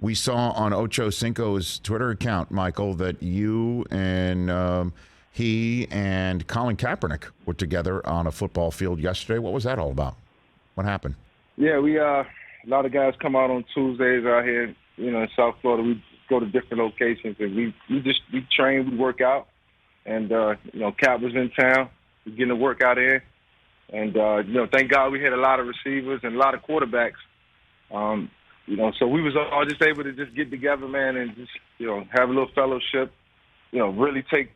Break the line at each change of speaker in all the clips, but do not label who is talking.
We saw on Ocho Cinco's Twitter account, Michael, that you and he and Colin Kaepernick were together on a football field yesterday. What was that all about? What happened?
Yeah, we a lot of guys come out on Tuesdays out here, in South Florida. We go to different locations and we train, we work out, and Cap was in town, we getting to work out here, and thank God we had a lot of receivers and a lot of quarterbacks. So we was all just able to just get together, man, and just have a little fellowship. Really take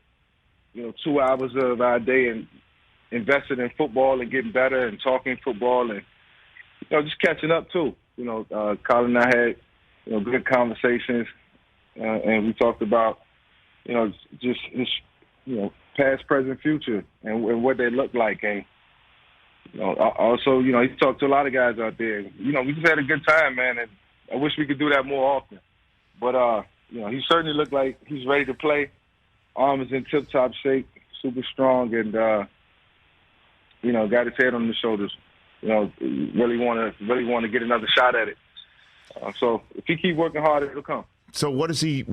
2 hours of our day and invest it in football and getting better and talking football and just catching up too. Colin and I had good conversations, and we talked about just past, present, future, and what they look like. And also he talked to a lot of guys out there. We just had a good time, man, and I wish we could do that more often. But he certainly looked like he's ready to play. Arm is in tip-top shape, super strong, and got his head on his shoulders. Really want to get another shot at it. So if he keep working hard, it'll come.
So what is he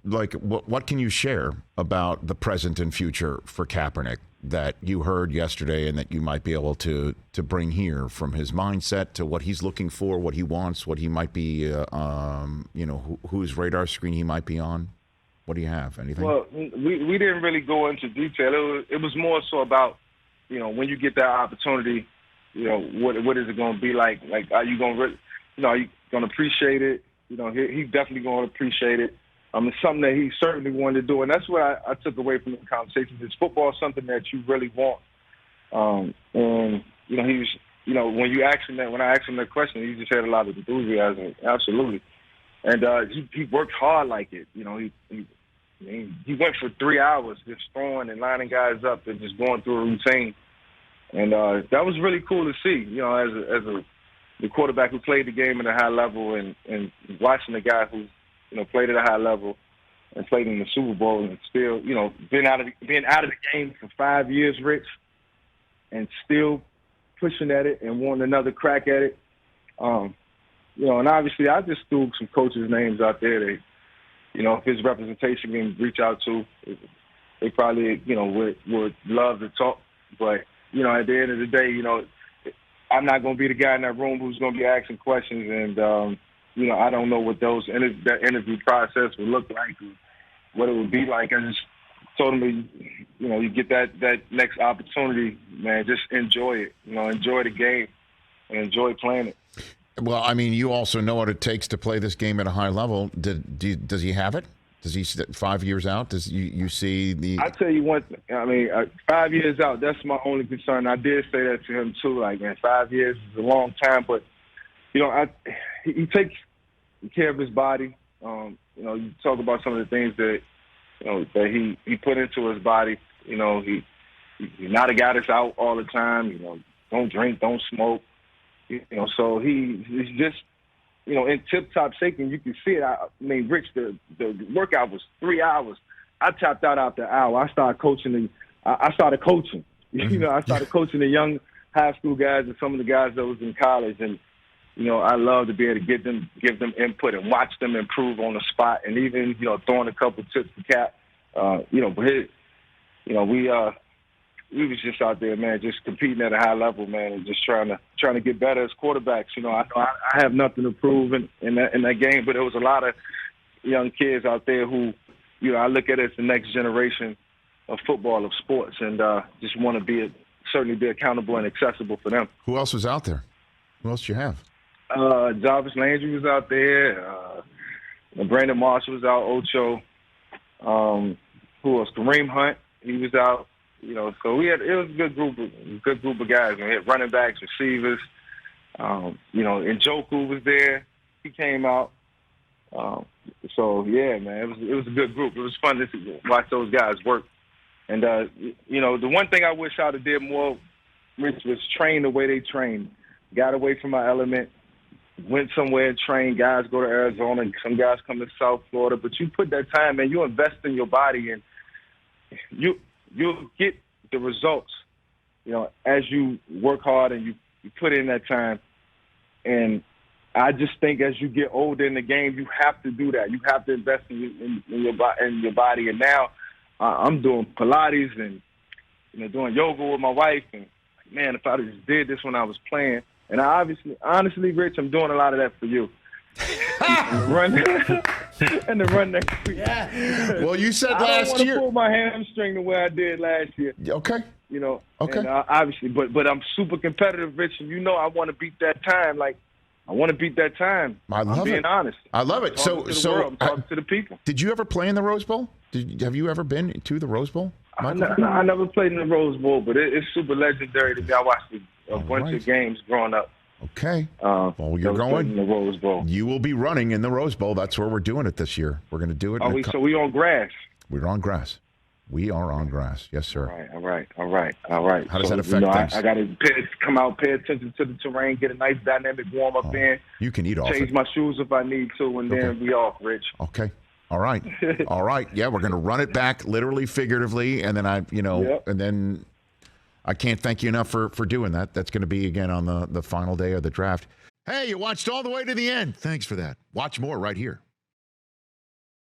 like? What can you share about the present and future for Kaepernick that you heard yesterday and that you might be able to bring here, from his mindset to what he's looking for, what he wants, what he might be, whose radar screen he might be on? What do you have? Anything?
Well, we didn't really go into detail. It was more so about, when you get that opportunity, what is it going to be like? Like, are you going to, are you going to appreciate it? He's definitely going to appreciate it. It's something that he certainly wanted to do, and that's what I took away from the conversation. Is football something that you really want? And he was, when you asked him that, when I asked him that question, he just had a lot of enthusiasm. Absolutely, and he worked hard like it. He went for 3 hours just throwing and lining guys up and just going through a routine, and that was really cool to see. As the quarterback who played the game at a high level, and watching the guy who played at a high level and played in the Super Bowl and still being out of the game for 5 years, Rich, and still pushing at it and wanting another crack at it. And obviously I just threw some coaches' names out there that, if his representation can reach out to, they probably, would love to talk. But, at the end of the day, I'm not going to be the guy in that room who's going to be asking questions. And, I don't know what that interview process would look like, or what it would be like. I just told him, you get that next opportunity, man, just enjoy it. Enjoy the game and enjoy playing it.
Well, I mean, you also know what it takes to play this game at a high level. Does he have it? Does he 5 years out? Does you see the?
I tell you one thing. 5 years out, that's my only concern. I did say that to him too. Like, man, 5 years is a long time, but he takes care of his body. You talk about some of the things that that he put into his body. He's not a guy that's out all the time. Don't drink, don't smoke. So he's just, in tip-top shape, and you can see it. Rich, the workout was 3 hours. I tapped out after an hour. I started coaching. I started coaching. I started coaching the young high school guys and some of the guys that was in college. And, I love to be able to give them input and watch them improve on the spot, and even, throwing a couple tips to Cap. We was just out there, man, just competing at a high level, man, and just trying to get better as quarterbacks. I know I have nothing to prove in that game, but there was a lot of young kids out there who, I look at it as the next generation of football, of sports, and just want to certainly be accountable and accessible for them.
Who else was out there? Who else do you have?
Jarvis Landry was out there. Brandon Marshall was out. Ocho. Who else? Kareem Hunt. He was out. So it was a good group of guys. We had running backs, receivers. And Njoku was there. He came out. So yeah, man, it was a good group. It was fun to watch those guys work. And the one thing I wish I'd have did more, Rich, was train the way they trained. Got away from my element. Went somewhere and trained. Guys go to Arizona. Some guys come to South Florida. But you put that time, man. You invest in your body, and you'll get the results, as you work hard and you put in that time. And I just think as you get older in the game, you have to do that. You have to invest in your body. And now I'm doing Pilates and doing yoga with my wife. And man, if I just did this when I was playing, and honestly, Rich, I'm doing a lot of that for you. and the run next week.
Yeah. Well, you said
last year. I don't want to pull my hamstring the way I did last year.
Okay.
Okay. And, obviously, but I'm super competitive, Rich, and I want to beat that time. Like, I want to beat that time.
I'm being
honest.
I love it.
I'm talking to the people.
Did you ever play in the Rose Bowl? Have you ever been to the Rose Bowl, Michael?
I never played in the Rose Bowl, but it's super legendary to me. I watched a bunch of games growing up.
Okay. Well, you're going.
In the Rose Bowl.
You will be running in the Rose Bowl. That's where we're doing it this year. We're going to do it.
So we on grass.
We're on grass. We are on grass. Yes, sir.
All right.
How does that affect things?
I got to come out, pay attention to the terrain, get a nice dynamic warm up in.
You can eat off
Change my shoes if I need to, and then be off, Rich.
Okay. All right. All right. Yeah, we're going to run it back, literally, figuratively, and then and then I can't thank you enough for doing that. That's going to be again on the final day of the draft. Hey, you watched all the way to the end. Thanks for that. Watch more right here.